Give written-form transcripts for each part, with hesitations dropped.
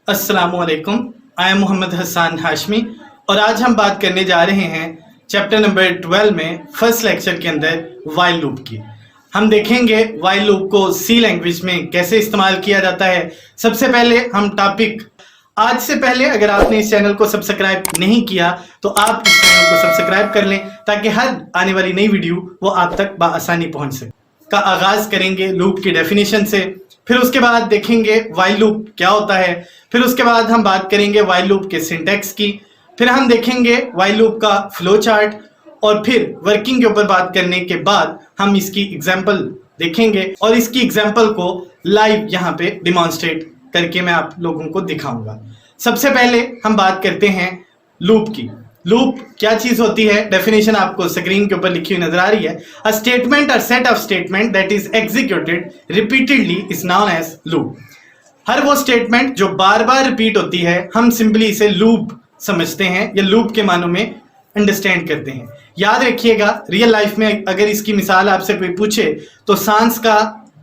अस्सलामुअलैकुम। I am Mohammad Hasan Hashmi और आज हम बात करने जा रहे हैं चैप्टर नंबर 12 में फर्स्ट लेक्चर के अंदर वाइल लूप की। हम देखेंगे वाइल लूप को सी लैंग्वेज में कैसे इस्तेमाल किया जाता है। सबसे पहले हम टॉपिक, आज से पहले अगर आपने इस चैनल को सब्सक्राइब नहीं किया तो आप इस चैनल को सब्सक्राइब कर लें ताकि हर आने वाली नई वीडियो वो आप तक बआसानी पहुंच सके। का आगाज करेंगे लूप की डेफिनेशन से, फिर उसके बाद देखेंगे वाइल लूप क्या होता है, फिर उसके बाद हम बात करेंगे वाइल लूप के सिंटैक्स की, फिर हम देखेंगे वाइल लूप का फ्लो चार्ट और फिर वर्किंग के ऊपर बात करने के बाद हम इसकी एग्जांपल देखेंगे और इसकी एग्जांपल को लाइव यहाँ पे डिमॉन्स्ट्रेट करके मैं आप लोगों को दिखाऊंगा। सबसे पहले हम बात करते हैं लूप की। लूप क्या चीज होती है, डेफिनेशन आपको स्क्रीन के ऊपर लिखी हुई नजर आ रही है। A statement or set of statement that is executed repeatedly is known as loop. हर वो स्टेटमेंट जो बार बार रिपीट होती है हम सिंपली इसे लूप समझते हैं या लूप के मानों में अंडरस्टैंड करते हैं। याद रखिएगा, रियल लाइफ में अगर इसकी मिसाल आपसे कोई पूछे तो सांस का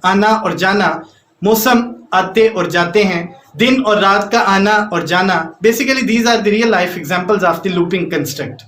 आना और जाना, मौसम आते और जाते हैं, दिन और रात का आना और जाना, basically these are the real life examples of the looping construct.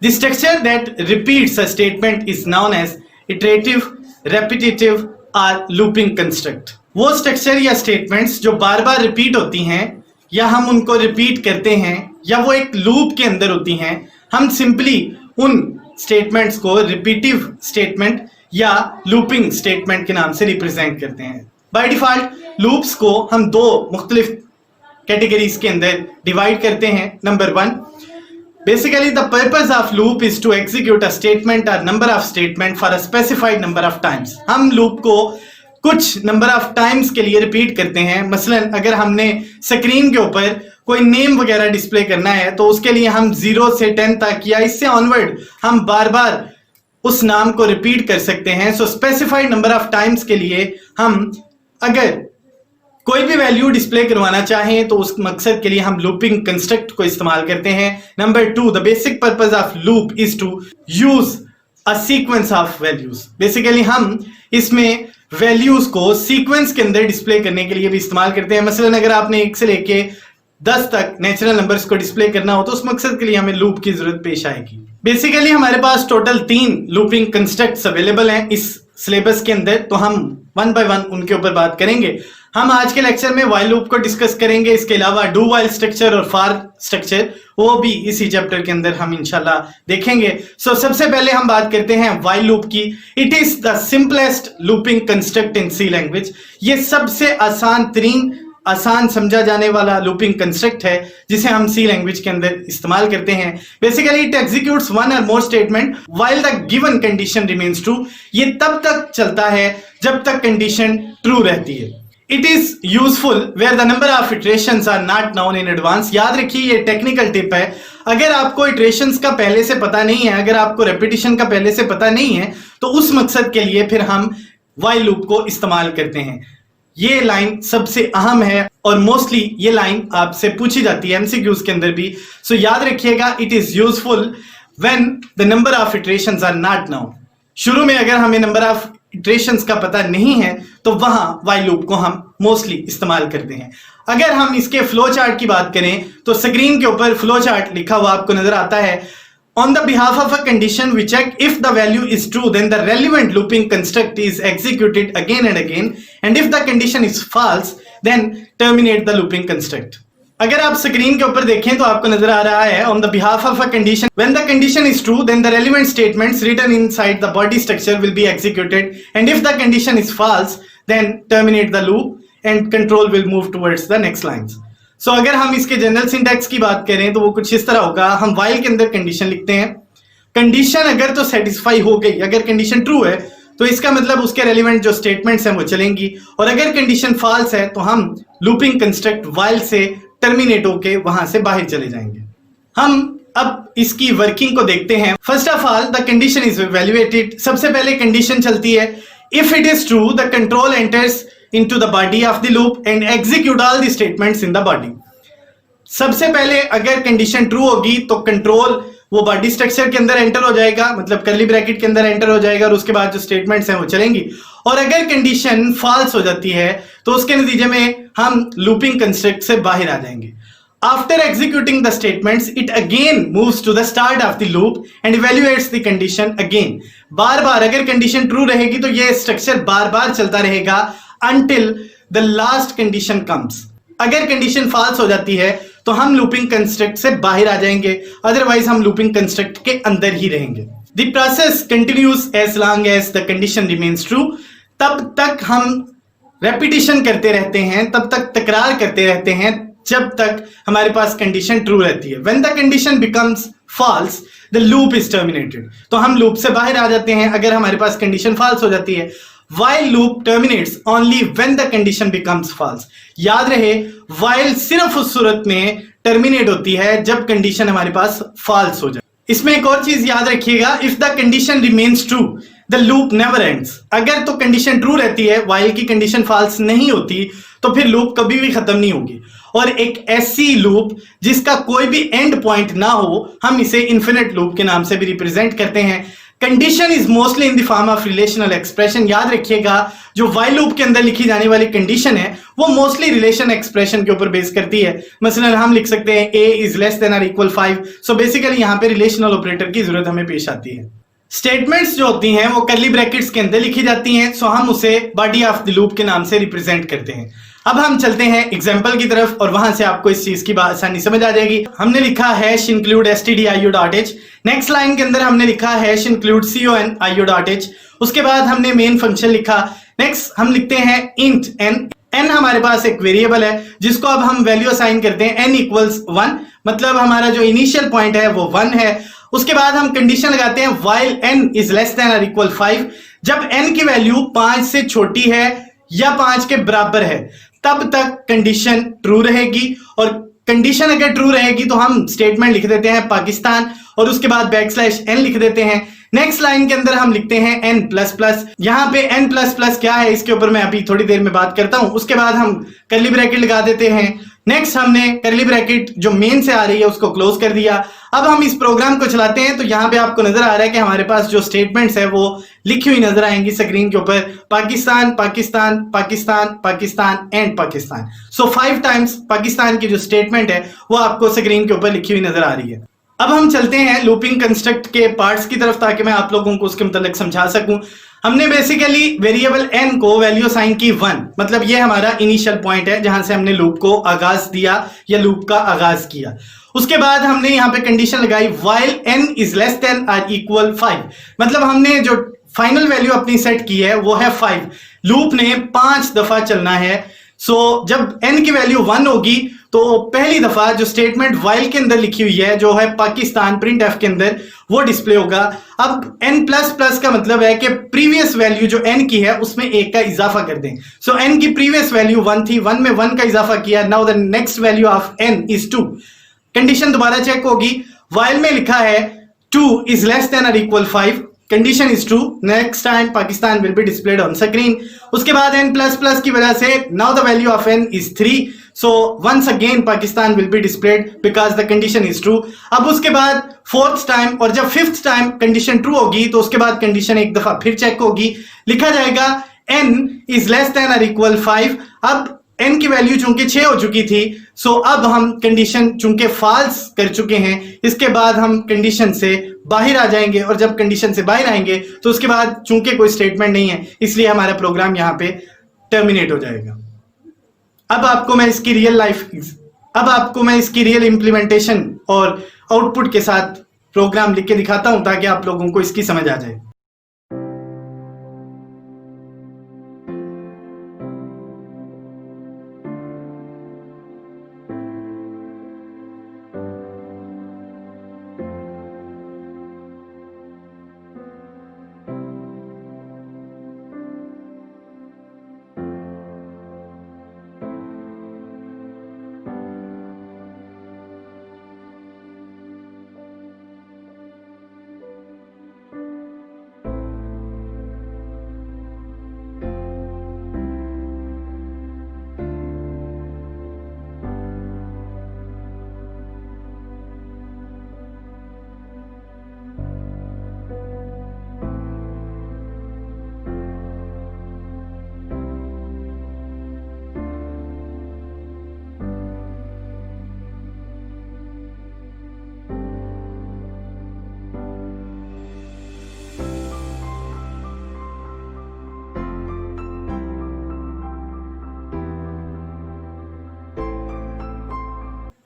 The structure that repeats a statement is known as iterative, repetitive और लूपिंग कंस्ट्रक्ट। वो स्ट्रक्चर या स्टेटमेंट्स जो बार बार रिपीट होती हैं या हम उनको रिपीट करते हैं या वो एक लूप के अंदर होती हैं, हम सिंपली उन स्टेटमेंट्स को रिपीटिव स्टेटमेंट या लूपिंग स्टेटमेंट के नाम से रिप्रेजेंट करते हैं। बाय डिफॉल्ट लूप्स को हम दो मुख्तलिफ कैटेगरीज के अंदर डिवाइड करते हैं। Number 1, basically the purpose of loop is to execute a statement or number of statement for a specified number of times। हम लूप को कुछ नंबर ऑफ टाइम्स के लिए रिपीट करते हैं। मसलन अगर हमने स्क्रीन के ऊपर कोई नेम वगैरह डिस्प्ले करना है तो उसके लिए हम 0 से 10 तक या इससे ऑनवर्ड हम बार बार उस नाम को रिपीट कर सकते हैं। सो स्पेसिफाइड नंबर ऑफ टाइम्स के लिए हम अगर कोई भी वैल्यू डिस्प्ले करवाना चाहें तो उस मकसद के लिए हम लूपिंग कंस्ट्रक्ट को इस्तेमाल करते हैं। Number 2, the basic purpose of loop is to use a sequence of values. Basically हम इसमें वैल्यूज को सीक्वेंस के अंदर डिस्प्ले करने के लिए भी इस्तेमाल करते हैं। मसलन अगर आपने 1 से लेके 10 तक नेचुरल नंबर्स को डिस्प्ले करना हो तो उस मकसद के लिए हमें लूप की जरूरत पेश आएगी। बेसिकली हमारे पास टोटल 3 लूपिंग कंस्ट्रक्ट्स अवेलेबल हैं इस सिलेबस के अंदर, तो हम वन बाय वन उनके ऊपर बात करेंगे। हम आज के लेक्चर में वाइल लूप को डिस्कस करेंगे, इसके अलावा डू वाइल स्ट्रक्चर और फॉर स्ट्रक्चर वो भी इसी चैप्टर के अंदर हम इंशाल्लाह देखेंगे। सो सबसे पहले हम बात करते हैं वाइल लूप की। It is the simplest looping construct in C language. ये सबसे आसान समझा जाने वाला लूपिंग कंस्ट्रक्ट है जिसे हम सी लैंग्वेज के अंदर इस्तेमाल करते हैं। Basically it executes one or more statement while the given condition remains true. ये तब तक चलता है जब तक कंडीशन ट्रू रहती है। It is useful where the number of iterations are not known in advance. याद रखिए ये टेक्निकल टिप है। अगर आपको इटरेशंस का पहले से पता नहीं है, अगर आपको रेपिटेशन का पहले से पता नहीं है तो उस मकसद के लिए फिर हम वाइल लूप को इस्तेमाल करते हैं। ये लाइन सबसे अहम है और मोस्टली ये लाइन आपसे पूछी जाती है एमसीक्यूज के अंदर भी। सो याद रखिएगा, it is useful when the number of iterations are not known. शुरू में अगर हमें नंबर ऑफ इटरेशंस का पता नहीं है तो वहां वाइल लूप को हम मोस्टली इस्तेमाल करते हैं। अगर हम इसके फ्लो चार्ट की बात करें तो स्क्रीन के ऊपर फ्लो चार्ट लिखा हुआ आपको नजर आता है। On the behalf of a condition, we check if the value is true, then the relevant looping construct is executed again and again, and if the condition is false, then terminate the looping construct. अगर आप screen के ऊपर देखें तो आपको नजर आ रहा है on the behalf of a condition, when the condition is true, then the relevant statements written inside the body structure will be executed, and if the condition is false, then terminate the loop and control will move towards the next lines. सो अगर हम इसके general syntax की बात करें तो वो कुछ इस तरह होगा। हम वाइल के अंदर कंडीशन लिखते हैं। कंडीशन अगर तो सेटिस्फाई हो गई, अगर कंडीशन ट्रू है तो इसका मतलब उसके रेलिवेंट जो स्टेटमेंट्स हैं वो चलेंगी, और अगर कंडीशन फॉल्स है तो हम लूपिंग कंस्ट्रक्ट वाइल से टर्मिनेट होके वहां से बाहर चले जाएंगे। हम अब इसकी वर्किंग को देखते हैं। First of all the condition is evaluated. सबसे पहले कंडीशन चलती है। If it is true the control enters into the body of the loop and execute all the statements in the body। सबसे पहले अगर कंडीशन ट्रू होगी तो control वो बॉडी स्ट्रक्चर के अंदर एंटर हो जाएगा, मतलब कर्ली ब्रैकेट के अंदर एंटर हो जाएगा और उसके बाद जो स्टेटमेंट्स हैं वो चलेंगी। और अगर कंडीशन फॉल्स हो जाती है तो उसके नतीजे में हम लूपिंग कंस्ट्रक्ट से बाहर आ जाएंगे। After executing the statements, it again moves to the start of the loop and evaluates the condition again. बार बार अगर कंडीशन ट्रू रहेगी तो ये स्ट्रक्चर बार बार चलता रहेगा until the last condition comes. अगर कंडीशन फॉल्स हो जाती है तो हम लूपिंग कंस्ट्रक्ट से बाहर आ जाएंगे, अदरवाइज हम लूपिंग कंस्ट्रक्ट के अंदर ही रहेंगे। The process continues as long as the condition remains true. तब तक हम रेपिटेशन करते रहते हैं, तब तक तकरार करते रहते हैं जब तक हमारे पास कंडीशन ट्रू रहती है। When the condition becomes false, the loop is terminated. तो हम लूप से बाहर आ जाते हैं अगर हमारे पास कंडीशन फॉल्स हो जाती है। While loop terminates only when the condition becomes false. याद रहे while सिर्फ उस सूरत में टर्मिनेट होती है जब कंडीशन हमारे पास फॉल्स हो जाए। इसमें एक और चीज याद रखिएगा, if the condition remains true, the loop never ends. अगर तो कंडीशन ट्रू रहती है, while की कंडीशन फॉल्स नहीं होती, तो फिर लूप कभी भी खत्म नहीं होगी। और एक ऐसी लूप जिसका कोई भी एंड पॉइंट ना हो, हम इसे इन्फिनिट लूप के नाम से भी रिप्रेजेंट करते हैं। Condition is mostly in the form of relational expression. याद रखिएगा जो व्हाइल लूप के अंदर लिखी जाने वाली कंडीशन है वो मोस्टली रिलेशन एक्सप्रेशन के ऊपर बेस करती है। मसलन हम लिख सकते हैं a इज लेस देन और इक्वल 5। सो बेसिकली यहां पे रिलेशनल ऑपरेटर की जरूरत हमें पेश आती है। स्टेटमेंट्स जो होती हैं वो कर्ली ब्रैकेट्स के अंदर लिखी जाती हैं, सो हम उसे बॉडी ऑफ द लूप के नाम से रिप्रेजेंट करते हैं। अब हम चलते हैं एग्जाम्पल की तरफ और वहां से आपको इस चीज की बात आसानी समझ आ जाएगी। हमने लिखा hash include stdio.h, next line के अंदर हमने लिखा हैश इंक्लूड conio.h, उसके बाद हमने मेन फंक्शन लिखा। नेक्स्ट हम लिखते हैं इंट n हमारे पास एक वेरिएबल है जिसको अब हम वैल्यू असाइन करते हैं n इक्वल्स 1, मतलब हमारा जो इनिशियल पॉइंट है वो 1 है। उसके बाद हम कंडीशन लगाते हैं while n is less than और इक्वल 5। जब n की वैल्यू 5 से छोटी है या 5 के बराबर है तब तक कंडीशन ट्रू रहेगी, और कंडीशन अगर ट्रू रहेगी तो हम स्टेटमेंट लिख देते हैं पाकिस्तान और उसके बाद \n लिख देते हैं। नेक्स्ट लाइन के अंदर हम लिखते हैं n++। यहां पे n++ क्या है इसके ऊपर मैं अभी थोड़ी देर में बात करता हूं। उसके बाद हम कर्ली ब्रैकेट लगा देते हैं। नेक्स्ट हमने कर्ली ब्रैकेट जो मेन से आ रही है उसको क्लोज कर दिया। अब हम इस प्रोग्राम को चलाते हैं तो यहां पे आपको नजर आ रहा है कि हमारे पास जो स्टेटमेंट्स है वो लिखी हुई नजर आएंगी स्क्रीन के ऊपर, Pakistan Pakistan Pakistan Pakistan and Pakistan. So 5 times Pakistan की जो स्टेटमेंट है वो आपको स्क्रीन के ऊपर लिखी हुई नजर आ रही है। अब हम चलते हैं लूपिंग कंस्ट्रक्ट के पार्ट्स की तरफ ताकि मैं आप लोगों को उसके मुतालिक समझा सकूं। हमने बेसिकली वेरिएबल n को वैल्यू असाइन की 1, मतलब ये हमारा इनिशियल पॉइंट है जहां से हमने लूप को आगाज दिया या लूप का आगाज किया। उसके बाद हमने यहां पे कंडीशन लगाई while n is less than और इक्वल 5, मतलब हमने जो फाइनल वैल्यू अपनी सेट की है वो है 5। लूप ने 5 दफा चलना है। सो जब n की वैल्यू 1 होगी तो पहली दफा जो स्टेटमेंट while के अंदर लिखी हुई है जो है पाकिस्तान printf के अंदर वो डिस्प्ले होगा। अब n++ का मतलब है कि प्रीवियस वैल्यू जो n की है उसमें 1 का इजाफा कर दें। सो n की प्रीवियस वैल्यू 1 थी, 1 में 1 का इजाफा किया। Now the next value of n is 2। Condition दोबारा चेक होगी, while में लिखा है 2 इज लेस देन और equal 5, condition is true. Next time Pakistan will be displayed on screen. उसके बाद n++ की वजह से now the value of n is 3, so once again Pakistan will be displayed because the condition is true. अब उसके बाद 4th time और जब 5th टाइम कंडीशन ट्रू होगी तो उसके बाद कंडीशन एक दफा फिर चेक होगी, लिखा जाएगा n इज लेस देन और इक्वल 5। अब n की वैल्यू चूंकि 6 हो चुकी थी, सो अब हम कंडीशन चूंकि फॉल्स कर चुके हैं, इसके बाद हम कंडीशन से बाहर आ जाएंगे, और जब कंडीशन से बाहर आएंगे तो उसके बाद चूंकि कोई स्टेटमेंट नहीं है इसलिए हमारा प्रोग्राम यहां पे टर्मिनेट हो जाएगा। अब आपको मैं इसकी रियल इंप्लीमेंटेशन और आउटपुट के साथ प्रोग्राम लिख के दिखाता हूं ताकि आप लोगों को इसकी समझ आ जाए।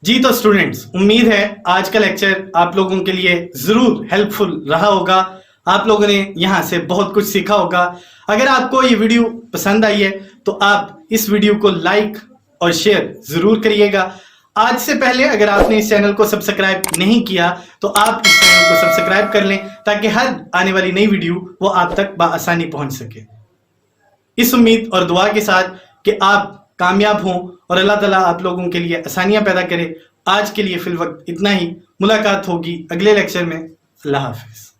जी तो स्टूडेंट्स, उम्मीद है आज का लेक्चर आप लोगों के लिए जरूर हेल्पफुल रहा होगा। आप लोगों ने यहाँ से बहुत कुछ सीखा होगा। अगर आपको ये वीडियो पसंद आई है तो आप इस वीडियो को लाइक और शेयर जरूर करिएगा। आज से पहले अगर आपने इस चैनल को सब्सक्राइब नहीं किया तो आप इस चैनल को सब्सक्राइब कर लें ताकि हर आने वाली नई वीडियो वो आप तक बआसानी पहुंच सके। इस उम्मीद और दुआ के साथ कि आप कामयाब हों और अल्लाह ताला आप लोगों के लिए आसानियां पैदा करे। आज के लिए फिल वक्त इतना ही। मुलाकात होगी अगले लेक्चर में। अल्लाह हाफिज।